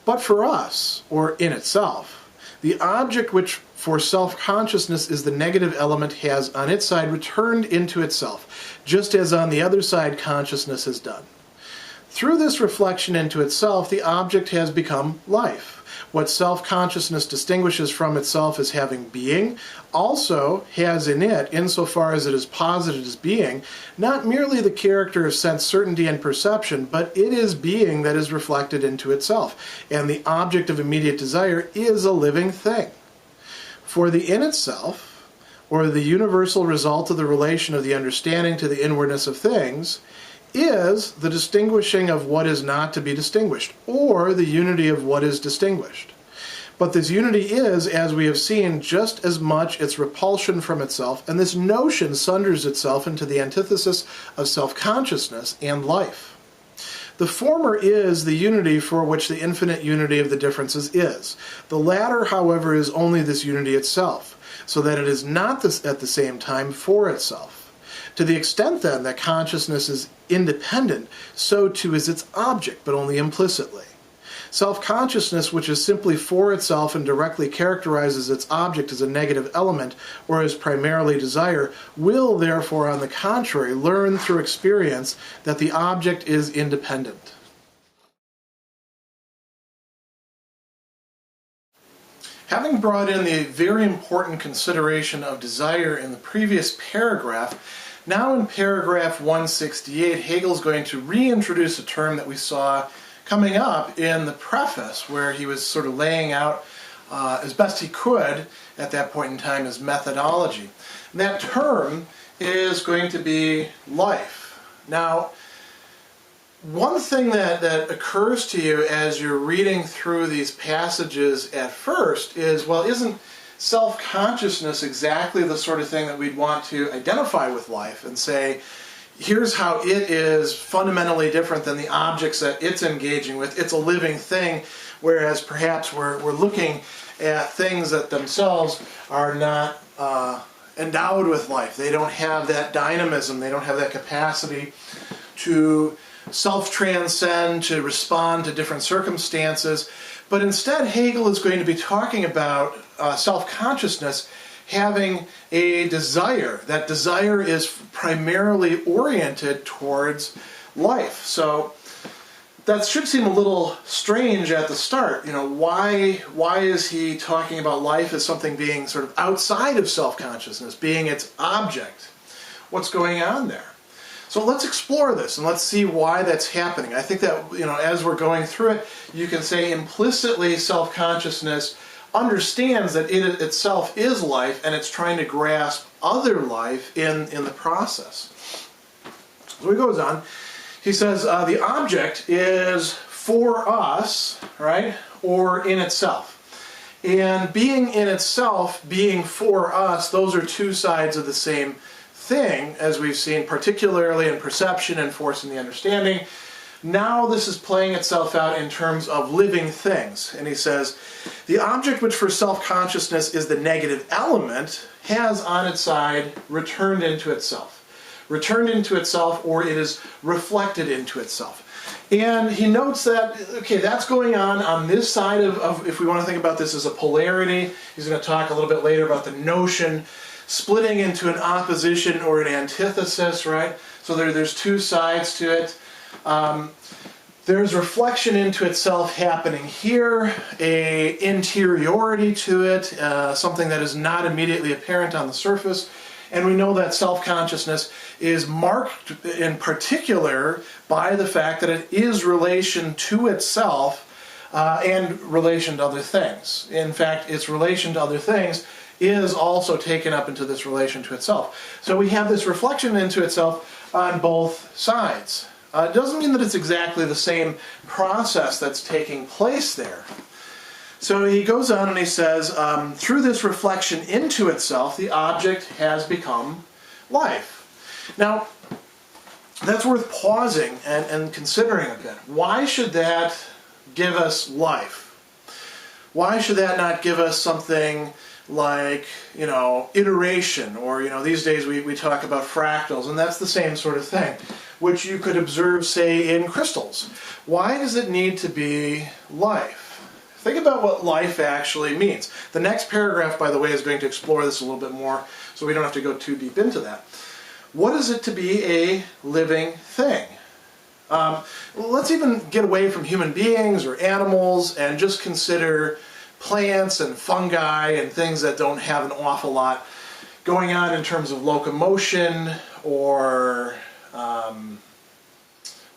But for us, or in itself, the object which for self-consciousness is the negative element has on its side returned into itself, just as on the other side consciousness has done. Through this reflection into itself, the object has become life. What self-consciousness distinguishes from itself as having being also has in it, insofar as it is posited as being, not merely the character of sense certainty and perception, but it is being that is reflected into itself, and the object of immediate desire is a living thing. For the in itself, or the universal result of the relation of the understanding to the inwardness of things, is the distinguishing of what is not to be distinguished, or the unity of what is distinguished. But this unity is, as we have seen, just as much its repulsion from itself, and this notion sunders itself into the antithesis of self-consciousness and life. The former is the unity for which the infinite unity of the differences is. The latter, however, is only this unity itself, so that it is not at the same time for itself. To the extent, then, that consciousness is independent, so too is its object, but only implicitly. Self-consciousness, which is simply for itself and directly characterizes its object as a negative element, or as primarily desire, will, therefore, on the contrary, learn through experience that the object is independent. Having brought in the very important consideration of desire in the previous paragraph, now in paragraph 168, Hegel's going to reintroduce a term that we saw coming up in the preface, where he was sort of laying out as best he could at that point in time his methodology. And that term is going to be life. Now, one thing that occurs to you as you're reading through these passages at first is, well, isn't self-consciousness exactly the sort of thing that we'd want to identify with life and say, here's how it is fundamentally different than the objects that it's engaging with. It's a living thing, whereas perhaps we're looking at things that themselves are not endowed with life. They don't have that dynamism. They don't have that capacity to self-transcend, to respond to different circumstances. But instead, Hegel is going to be talking about self-consciousness having a desire. That desire is primarily oriented towards life. So that should seem a little strange at the start. You know, why is he talking about life as something being sort of outside of self-consciousness, being its object? What's going on there? So let's explore this and let's see why that's happening. I think that, you know, as we're going through it, you can say implicitly self-consciousness understands that it itself is life, and it's trying to grasp other life in the process. So he goes on. He says the object is for us, right, or in itself. And being in itself, being for us, those are two sides of the same thing, as we've seen, particularly in perception and force in the understanding. Now this is playing itself out in terms of living things. And he says, the object which for self-consciousness is the negative element has on its side returned into itself. Returned into itself, or it is reflected into itself. And he notes that, okay, that's going on this side of, if we want to think about this as a polarity. He's going to talk a little bit later about the notion splitting into an opposition or an antithesis, right? So there's two sides to it. There's reflection into itself happening here, a interiority to it, something that is not immediately apparent on the surface. And we know that self-consciousness is marked in particular by the fact that it is relation to itself and relation to other things. In fact, its relation to other things is also taken up into this relation to itself. So we have this reflection into itself on both sides. It doesn't mean that it's exactly the same process that's taking place there. So he goes on and he says, through this reflection into itself, the object has become life. Now, that's worth pausing and considering a bit. Why should that give us life? Why should that not give us something like, iteration, or, these days we talk about fractals, and that's the same sort of thing, which you could observe, say, in crystals. Why does it need to be life? think about what life actually means. The next paragraph, by the way, is going to explore this a little bit more, so we don't have to go too deep into that. What is it to be a living thing? Let's even get away from human beings or animals and just consider plants and fungi and things that don't have an awful lot going on in terms of locomotion or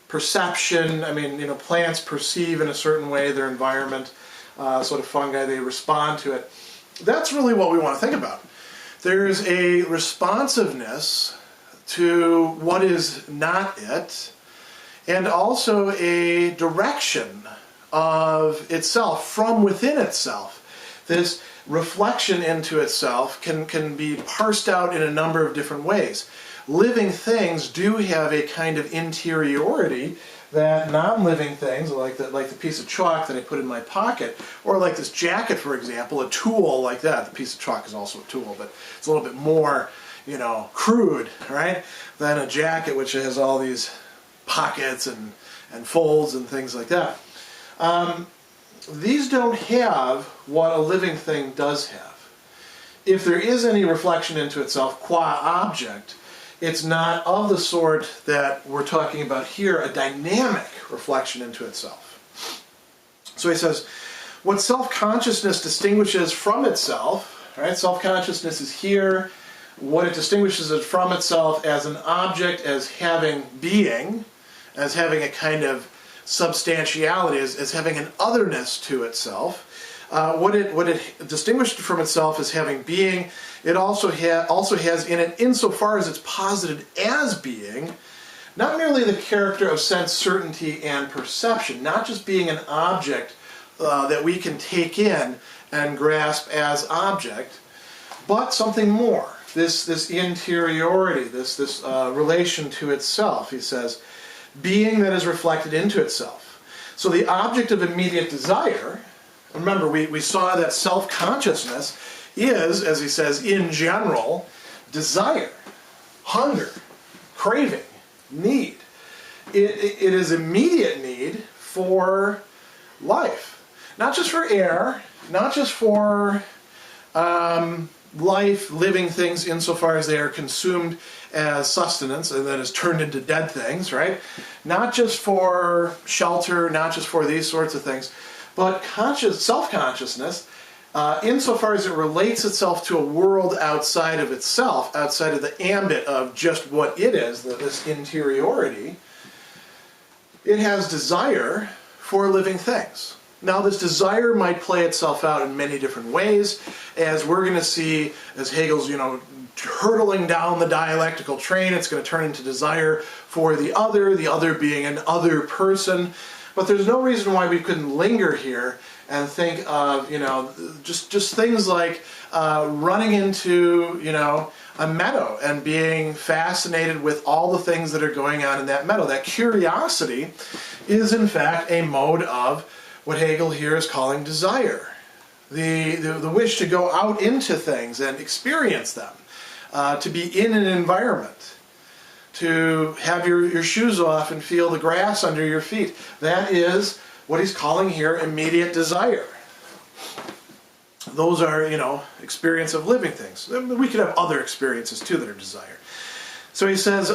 perception. I mean, plants perceive in a certain way their environment. Sort of fungi, they respond to it. That's really what we want to think about. There's a responsiveness to what is not it, and also a direction of itself from within itself. This reflection into itself can be parsed out in a number of different ways. Living things do have a kind of interiority that non-living things, like the piece of chalk that I put in my pocket, or like this jacket, for example, a tool like that. The piece of chalk is also a tool, but it's a little bit more, crude, right, than a jacket, which has all these pockets and folds and things like that. These don't have what a living thing does have. If there is any reflection into itself qua object, it's not of the sort that we're talking about here, a dynamic reflection into itself. So he says, what self-consciousness distinguishes from itself, right? Self-consciousness is here. What it distinguishes it from itself as an object, as having being, as having a kind of substantiality, as having an otherness to itself. What it distinguished from itself as having being, it also has in it, insofar as it's posited as being, not merely the character of sense certainty and perception, not just being an object that we can take in and grasp as object, but something more. This interiority, this relation to itself, he says, being that is reflected into itself. So the object of immediate desire, remember we saw that self-consciousness is, as he says, in general, desire, hunger, craving, need. It is immediate need for life. Not just for air, not just for life, living things insofar as they are consumed as sustenance and then is turned into dead things, right? Not just for shelter, not just for these sorts of things, but self-consciousness, insofar as it relates itself to a world outside of itself, outside of the ambit of just what it is, this interiority, it has desire for living things. Now, this desire might play itself out in many different ways, as we're going to see as Hegel's, hurtling down the dialectical train. It's going to turn into desire for the other being an other person. But there's no reason why we couldn't linger here and think of, just things like running into, a meadow and being fascinated with all the things that are going on in that meadow. That curiosity is, in fact, a mode of what Hegel here is calling desire. The wish to go out into things and experience them, to be in an environment, to have your shoes off and feel the grass under your feet. That is what he's calling here immediate desire. Those are, experience of living things. We could have other experiences too that are desire. So he says,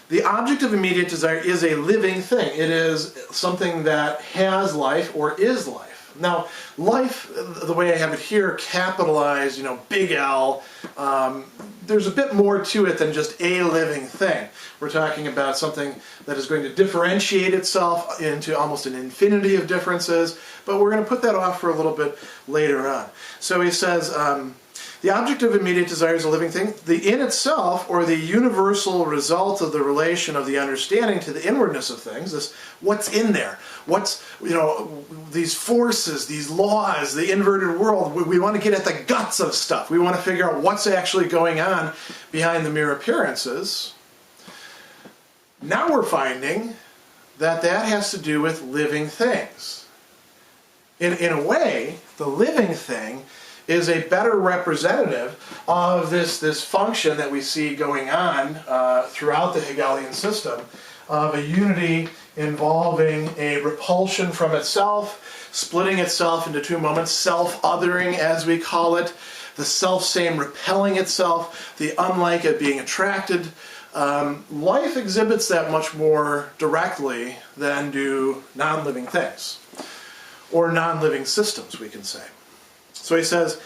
the object of immediate desire is a living thing. It is something that has life or is life. Now, life, the way I have it here, capitalized, big L, there's a bit more to it than just a living thing. We're talking about something that is going to differentiate itself into almost an infinity of differences, but we're going to put that off for a little bit later on. So he says, the object of immediate desire is a living thing. The in itself, or the universal result of the relation of the understanding to the inwardness of things, this what's in there, what's, these forces, these laws, the inverted world, we want to get at the guts of stuff. We want to figure out what's actually going on behind the mere appearances. Now we're finding that has to do with living things. In a way, the living thing is a better representative of this function that we see going on throughout the Hegelian system of a unity involving a repulsion from itself, splitting itself into two moments, self-othering as we call it, the self-same repelling itself, the unlike it being attracted. Life exhibits that much more directly than do non-living things, or non-living systems, we can say. So he says,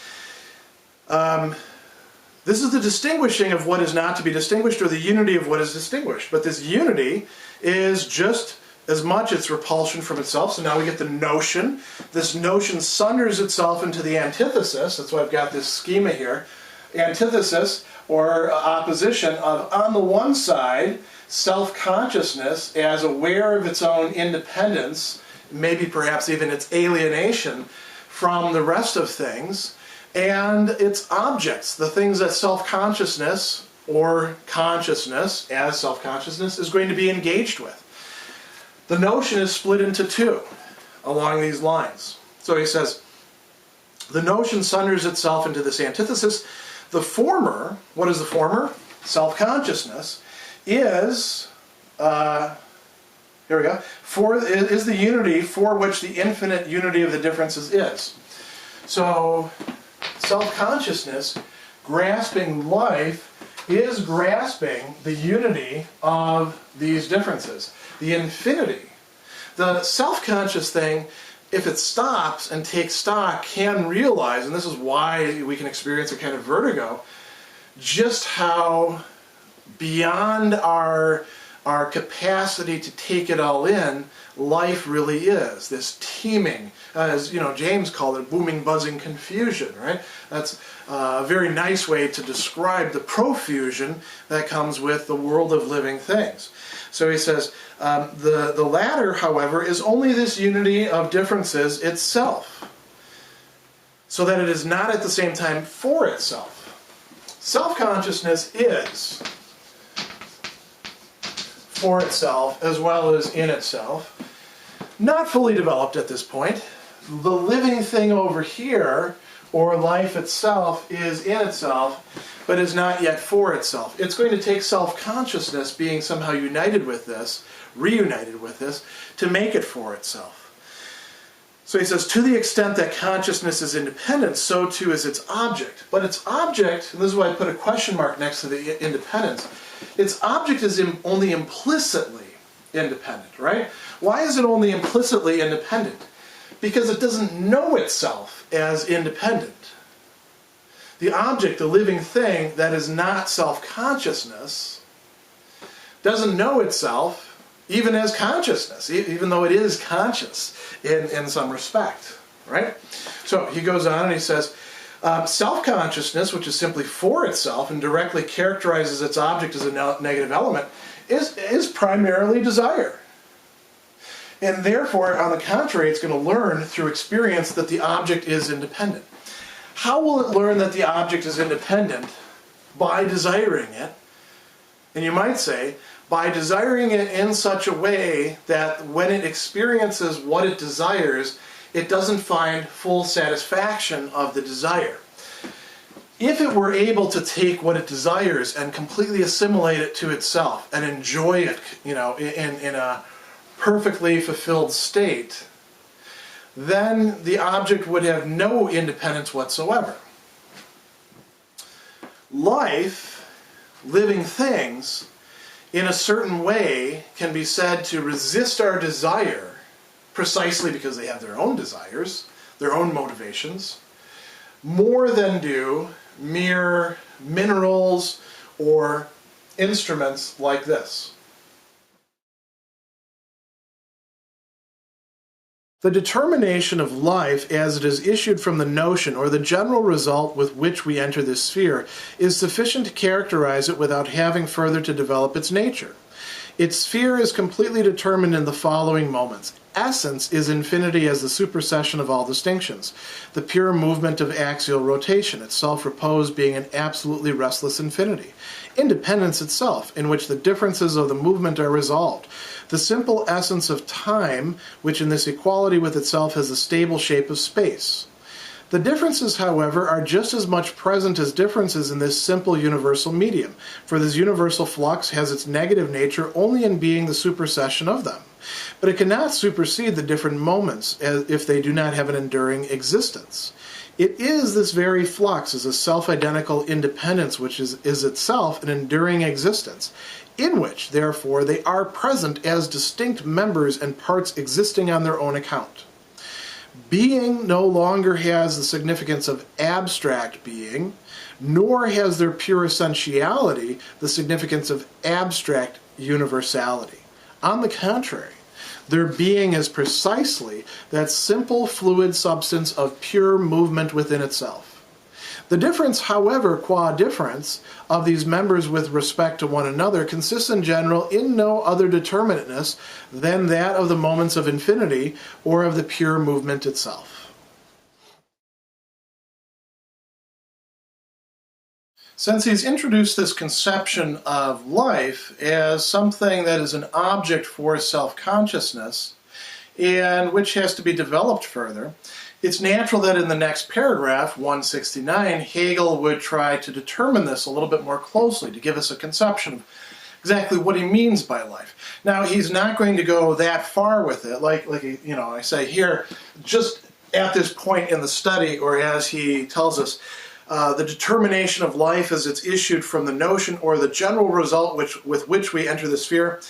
this is the distinguishing of what is not to be distinguished, or the unity of what is distinguished. But this unity is just as much its repulsion from itself. So now we get the notion. This notion sunders itself into the antithesis. That's why I've got this schema here. Antithesis, or opposition of, on the one side, self-consciousness as aware of its own independence, maybe perhaps even its alienation from the rest of things, and its objects, the things that self-consciousness, or consciousness as self-consciousness, is going to be engaged with. The notion is split into two along these lines. So he says, the notion sunders itself into this antithesis. The former, what is the former? Self-consciousness, is, here we go, is the unity for which the infinite unity of the differences is. So, self-consciousness, grasping life, is grasping the unity of these differences, the infinity. The self-conscious thing, if it stops and takes stock, can realize, and this is why we can experience a kind of vertigo, just how beyond our capacity to take it all in, life really is. This teeming, as James called it, booming, buzzing confusion, right? That's a very nice way to describe the profusion that comes with the world of living things. So he says, the latter, however, is only this unity of differences itself, so that it is not at the same time for itself. Self-consciousness is for itself as well as in itself. Not fully developed at this point. The living thing over here, or life itself, is in itself, but is not yet for itself. It's going to take self-consciousness being somehow united with this, reunited with this, to make it for itself. So he says, to the extent that consciousness is independent, so too is its object. But its object, and this is why I put a question mark next to the independence, its object is only implicitly independent, right? Why is it only implicitly independent? Because it doesn't know itself as independent. The object, the living thing that is not self-consciousness, doesn't know itself even as consciousness, even though it is conscious in some respect, right? So he goes on and he says, self-consciousness, which is simply for itself and directly characterizes its object as a negative element, is primarily desire. And therefore, on the contrary, it's going to learn through experience that the object is independent. How will it learn that the object is independent? By desiring it. And you might say, by desiring it in such a way that when it experiences what it desires, it doesn't find full satisfaction of the desire. If it were able to take what it desires and completely assimilate it to itself and enjoy it, in a perfectly fulfilled state, then the object would have no independence whatsoever. Life, living things, in a certain way can be said to resist our desire precisely because they have their own desires, their own motivations, more than do mere minerals or instruments like this. The determination of life as it is issued from the notion, or the general result with which we enter this sphere, is sufficient to characterize it without having further to develop its nature. Its sphere is completely determined in the following moments. Essence is infinity as the supersession of all distinctions, the pure movement of axial rotation, its self-repose being an absolutely restless infinity. Independence itself, in which the differences of the movement are resolved. The simple essence of time, which in this equality with itself has the stable shape of space. The differences, however, are just as much present as differences in this simple universal medium, for this universal flux has its negative nature only in being the supersession of them. But it cannot supersede the different moments if they do not have an enduring existence. It is this very flux as a self-identical independence which is itself an enduring existence, in which, therefore, they are present as distinct members and parts existing on their own account. Being no longer has the significance of abstract being, nor has their pure essentiality the significance of abstract universality. On the contrary, their being is precisely that simple fluid substance of pure movement within itself. The difference, however, qua difference, of these members with respect to one another consists in general in no other determinateness than that of the moments of infinity or of the pure movement itself. Since he's introduced this conception of life as something that is an object for self-consciousness and which has to be developed further, it's natural that in the next paragraph, 169, Hegel would try to determine this a little bit more closely, to give us a conception of exactly what he means by life. Now, he's not going to go that far with it, like I say here, just at this point in the study, or as he tells us, the determination of life as it's issued from the notion or the general result with which we enter the sphere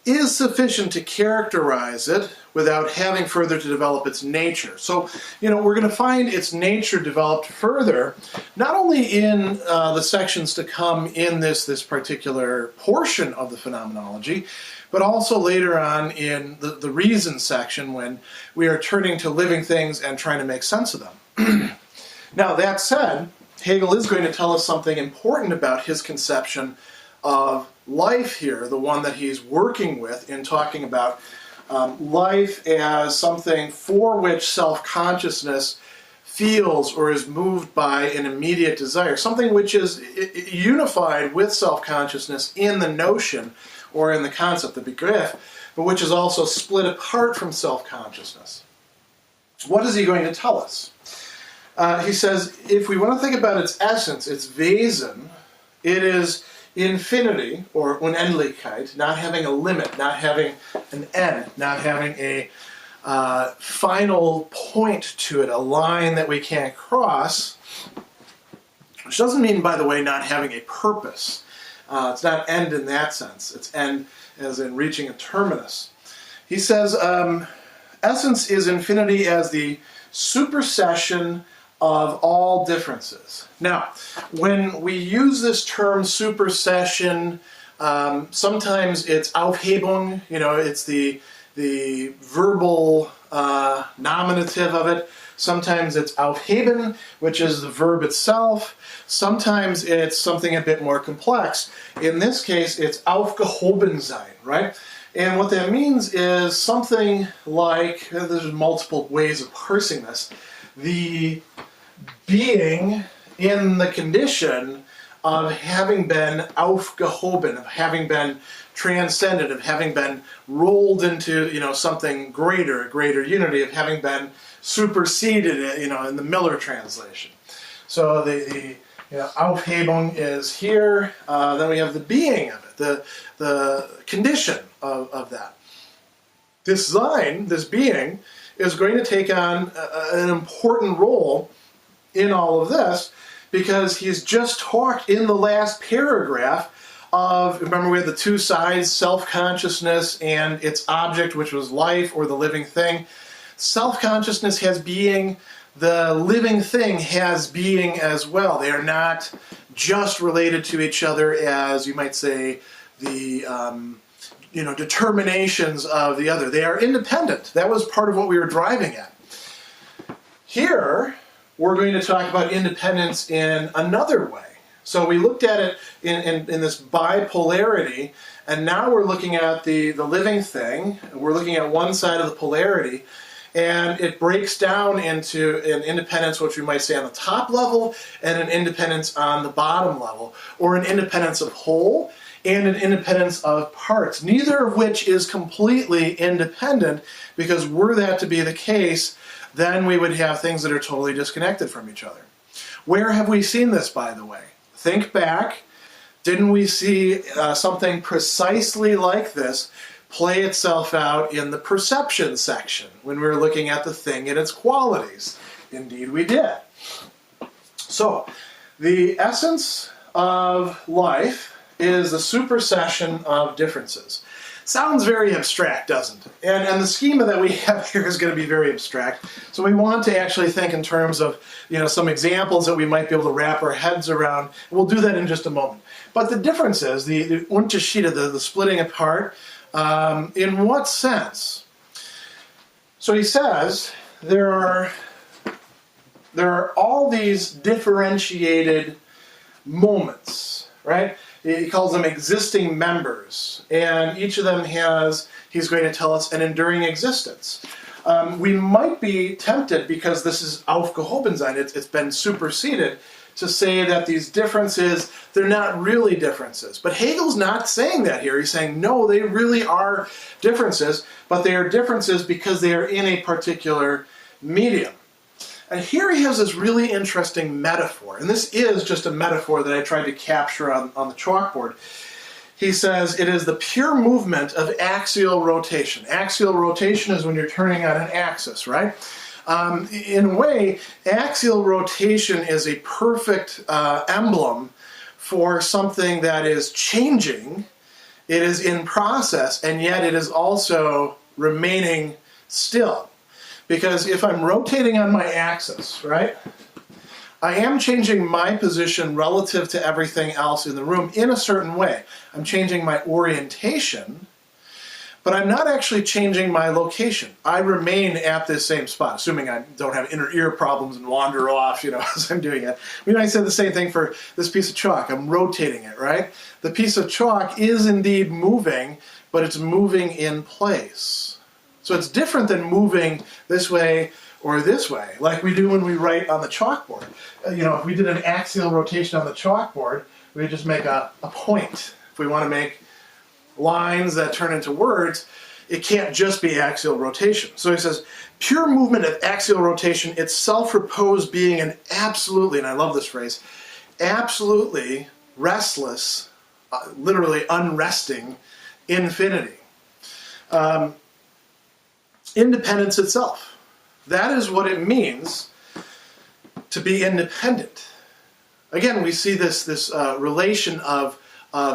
is sufficient to characterize it without having further to develop its nature. So, we're going to find its nature developed further, not only in the sections to come in this particular portion of the phenomenology, but also later on in the reason section when we are turning to living things and trying to make sense of them. Now, that said, Hegel is going to tell us something important about his conception of life here, the one that he's working with in talking about life as something for which self-consciousness feels or is moved by an immediate desire, something which is unified with self-consciousness in the notion or in the concept, the G.W.F, but which is also split apart from self-consciousness. What is he going to tell us? He says, if we want to think about its essence, its Wesen, it is infinity, or Unendlichkeit, not having a limit, not having an end, not having a final point to it, a line that we can't cross, which doesn't mean, by the way, not having a purpose. It's not end in that sense. It's end as in reaching a terminus. He says, essence is infinity as the supersession of all differences. Now, when we use this term supersession, sometimes it's Aufhebung, it's the verbal nominative of it. Sometimes it's Aufheben, which is the verb itself. Sometimes it's something a bit more complex. In this case, it's Aufgehobensein, right? And what that means is something like, there's multiple ways of parsing this, the being in the condition of having been aufgehoben, of having been transcended, of having been rolled into, something greater, a greater unity, of having been superseded, in the Miller translation. So the Aufhebung is here. Then we have the being of it, the condition of that. This Sein, this being, is going to take on an important role in all of this, because he's just talked in the last paragraph of, remember we had the two sides, self-consciousness and its object, which was life or the living thing. Self-consciousness has being, the living thing has being as well. They are not just related to each other as, you might say, the determinations of the other. They are independent. That was part of what we were driving at. Here, we're going to talk about independence in another way. So we looked at it in this bipolarity, and now we're looking at the living thing. We're looking at one side of the polarity, and it breaks down into an independence, which we might say on the top level, and an independence on the bottom level, or an independence of whole, and an independence of parts, neither of which is completely independent, because were that to be the case, then we would have things that are totally disconnected from each other. Where have we seen this, by the way? Think back. Didn't we see something precisely like this play itself out in the perception section when we were looking at the thing and its qualities? Indeed we did. So, the essence of life is the supersession of differences. Sounds very abstract, doesn't it? And the schema that we have here is going to be very abstract. So we want to actually think in terms of, some examples that we might be able to wrap our heads around. We'll do that in just a moment. But the difference is, the Unterschiede, the splitting apart, in what sense? So he says there are all these differentiated moments, right? He calls them existing members, and each of them has, he's going to tell us, an enduring existence. We might be tempted, because this is Aufgehobensein, it's been superseded, to say that these differences, they're not really differences. But Hegel's not saying that here. He's saying, no, they really are differences, but they are differences because they are in a particular medium. And here he has this really interesting metaphor, and this is just a metaphor that I tried to capture on the chalkboard. He says it is the pure movement of axial rotation. Axial rotation is when you're turning on an axis, right? In a way, axial rotation is a perfect emblem for something that is changing, it is in process, and yet it is also remaining still. Because if I'm rotating on my axis, right, I am changing my position relative to everything else in the room in a certain way. I'm changing my orientation, but I'm not actually changing my location. I remain at this same spot, assuming I don't have inner ear problems and wander off, as I'm doing it. I said the same thing for this piece of chalk. I'm rotating it, right? The piece of chalk is indeed moving, but it's moving in place. So it's different than moving this way or this way, like we do when we write on the chalkboard. If we did an axial rotation on the chalkboard, we would just make a point. If we want to make lines that turn into words, it can't just be axial rotation. So he says, pure movement of axial rotation, its self-repose being an absolutely, and I love this phrase, absolutely restless, literally unresting infinity. Independence itself. That is what it means to be independent. Again, we see this relation of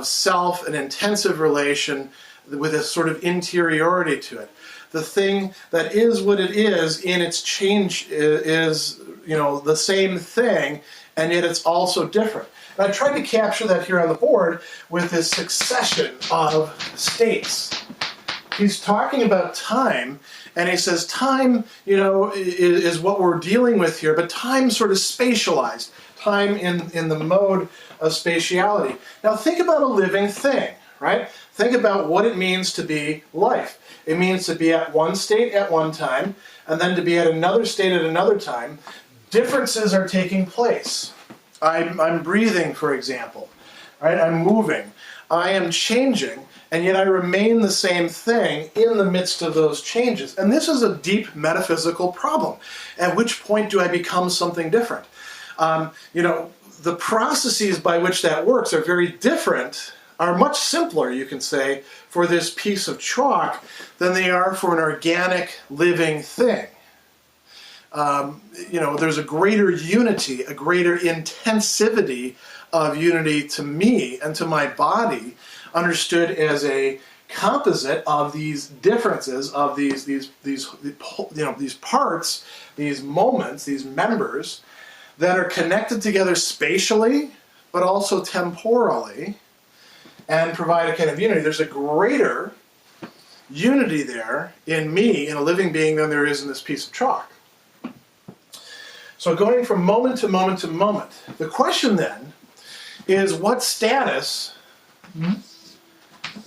self, an intensive relation with a sort of interiority to it. The thing that is what it is in its change is, the same thing, and yet it's also different. And I tried to capture that here on the board with this succession of states. He's talking about time, and he says time, is what we're dealing with here, but time sort of spatialized, time in the mode of spatiality. Now think about a living thing, right? Think about what it means to be life. It means to be at one state at one time, and then to be at another state at another time. Differences are taking place. I'm breathing, for example, right? I'm moving. I am changing. And yet I remain the same thing in the midst of those changes. And this is a deep metaphysical problem. At which point do I become something different? The processes by which that works are very different, are much simpler, you can say, for this piece of chalk than they are for an organic living thing. There's a greater unity, a greater intensivity of unity to me and to my body, understood as a composite of these differences, of these parts, these moments, these members that are connected together spatially, but also temporally, and provide a kind of unity. There's a greater unity there in me, in a living being, than there is in this piece of chalk. So going from moment to moment to moment, the question then is, what status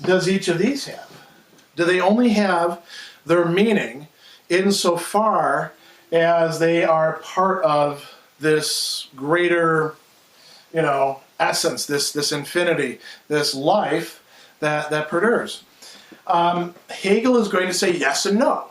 does each of these have? Do they only have their meaning insofar as they are part of this greater, essence, this infinity, this life that perdures. Hegel is going to say yes and no.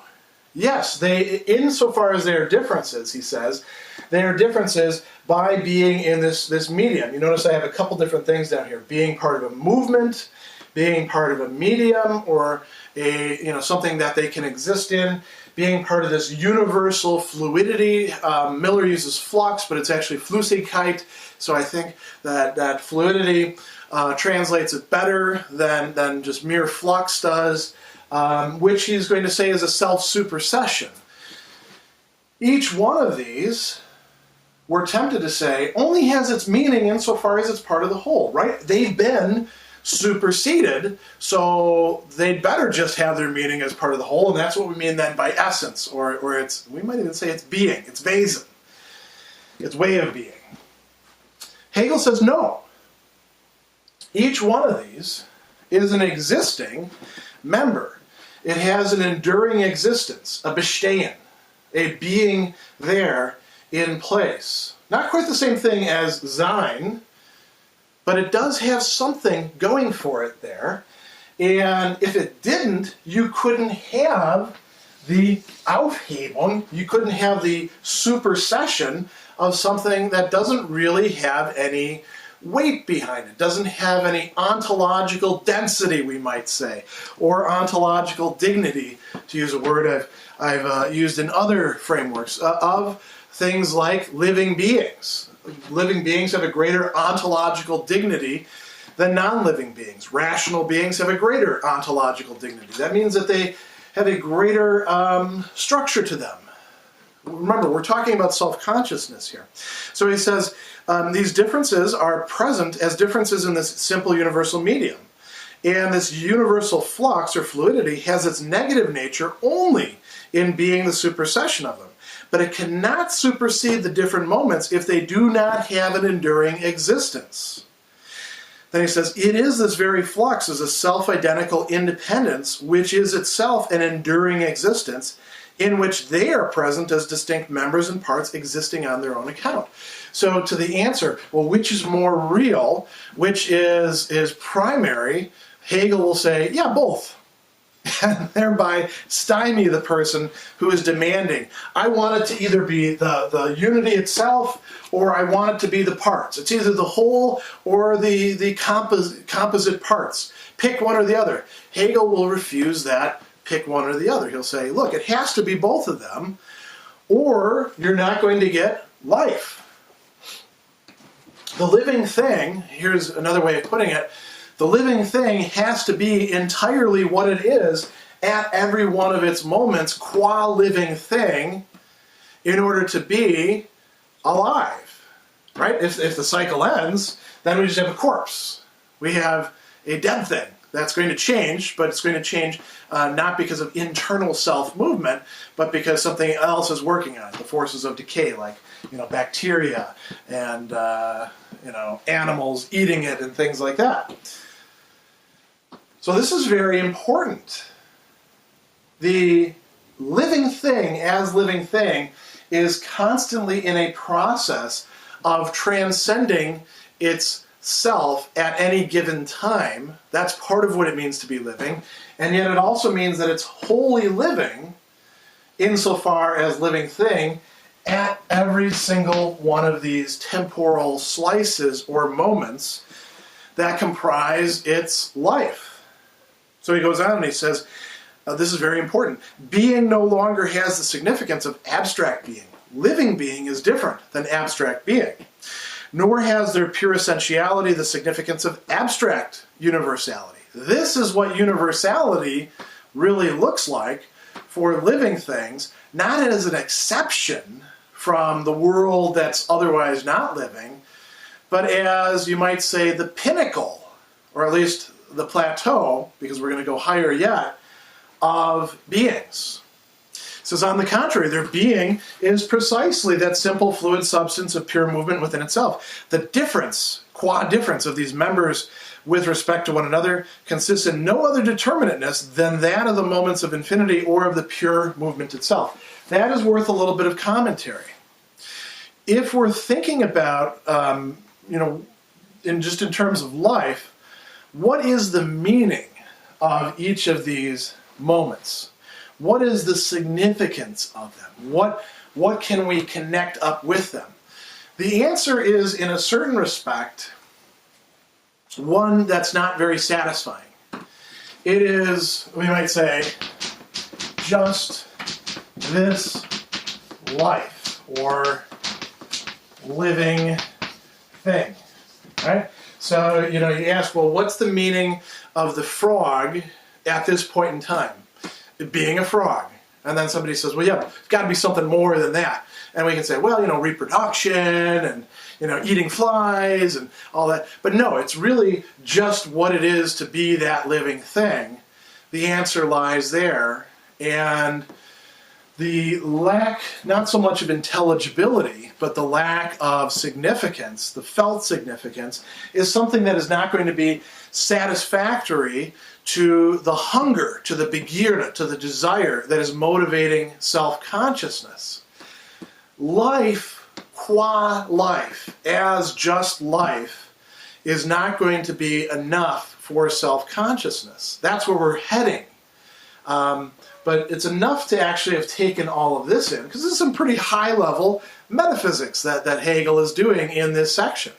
Yes, they, insofar as there are differences, he says, there are differences by being in this medium. You notice I have a couple different things down here. Being part of a movement, being part of a medium, or something that they can exist in, being part of this universal fluidity. Miller uses flux, but it's actually Flüssigkeit. So I think that fluidity translates it better than just mere flux does, which he's going to say is a self-supersession. Each one of these, we're tempted to say, only has its meaning insofar as it's part of the whole, right? They've been superseded, so they'd better just have their meaning as part of the whole, and that's what we mean then by essence, or it's, we might even say it's being, it's Wesen, it's way of being. Hegel says no. Each one of these is an existing member. It has an enduring existence, a Bestehen, a being there in place. Not quite the same thing as Sein, but it does have something going for it there. And if it didn't, you couldn't have the Aufhebung, you couldn't have the supersession of something that doesn't really have any weight behind it, doesn't have any ontological density, we might say, or ontological dignity, to use a word I've used in other frameworks, of things like living beings. Living beings have a greater ontological dignity than non-living beings. Rational beings have a greater ontological dignity. That means that they have a greater structure to them. Remember, we're talking about self-consciousness here. So he says these differences are present as differences in this simple universal medium. And this universal flux or fluidity has its negative nature only in being the supersession of them. But it cannot supersede the different moments if they do not have an enduring existence. Then he says, it is this very flux as a self-identical independence, which is itself an enduring existence, in which they are present as distinct members and parts existing on their own account. So to the answer, well, which is more real, which is primary, Hegel will say, yeah, both. And thereby stymie the person who is demanding, I want it to either be the unity itself, or I want it to be the parts. It's either the whole or the composite parts. Pick one or the other. Hegel will refuse that, pick one or the other. He'll say, look, it has to be both of them, or you're not going to get life. The living thing, here's another way of putting it, the living thing has to be entirely what it is at every one of its moments, qua living thing, in order to be alive, right? If the cycle ends, then we just have a corpse. We have a dead thing. That's going to change, but it's going to change not because of internal self-movement, but because something else is working on it, the forces of decay, like bacteria and animals eating it and things like that. So this is very important. The living thing, as living thing, is constantly in a process of transcending its self at any given time. That's part of what it means to be living. And yet it also means that it's wholly living, insofar as living thing, at every single one of these temporal slices or moments that comprise its life. So he goes on and he says, this is very important. Being no longer has the significance of abstract being. Living being is different than abstract being. Nor has their pure essentiality the significance of abstract universality. This is what universality really looks like for living things, not as an exception from the world that's otherwise not living, but as, you might say, the pinnacle, or at least the plateau, because we're going to go higher yet, of beings. It says, on the contrary, their being is precisely that simple fluid substance of pure movement within itself. The difference, qua difference of these members with respect to one another consists in no other determinateness than that of the moments of infinity or of the pure movement itself. That is worth a little bit of commentary. If we're thinking about, in terms of life, what is the meaning of each of these moments? What is the significance of them? What can we connect up with them? The answer is, in a certain respect, one that's not very satisfying. It is, we might say, just this life, or living thing, right? So, you ask, well, what's the meaning of the frog at this point in time? It being a frog. And then somebody says, well, yeah, it's got to be something more than that. And we can say, well, reproduction and, eating flies and all that. But no, it's really just what it is to be that living thing. The answer lies there. And the lack, not so much of intelligibility, but the lack of significance, the felt significance, is something that is not going to be satisfactory to the hunger, to the begehrte, to the desire that is motivating self-consciousness. Life, qua life, as just life, is not going to be enough for self-consciousness. That's where we're heading. But it's enough to actually have taken all of this in, because this is some pretty high-level metaphysics that Hegel is doing in this section.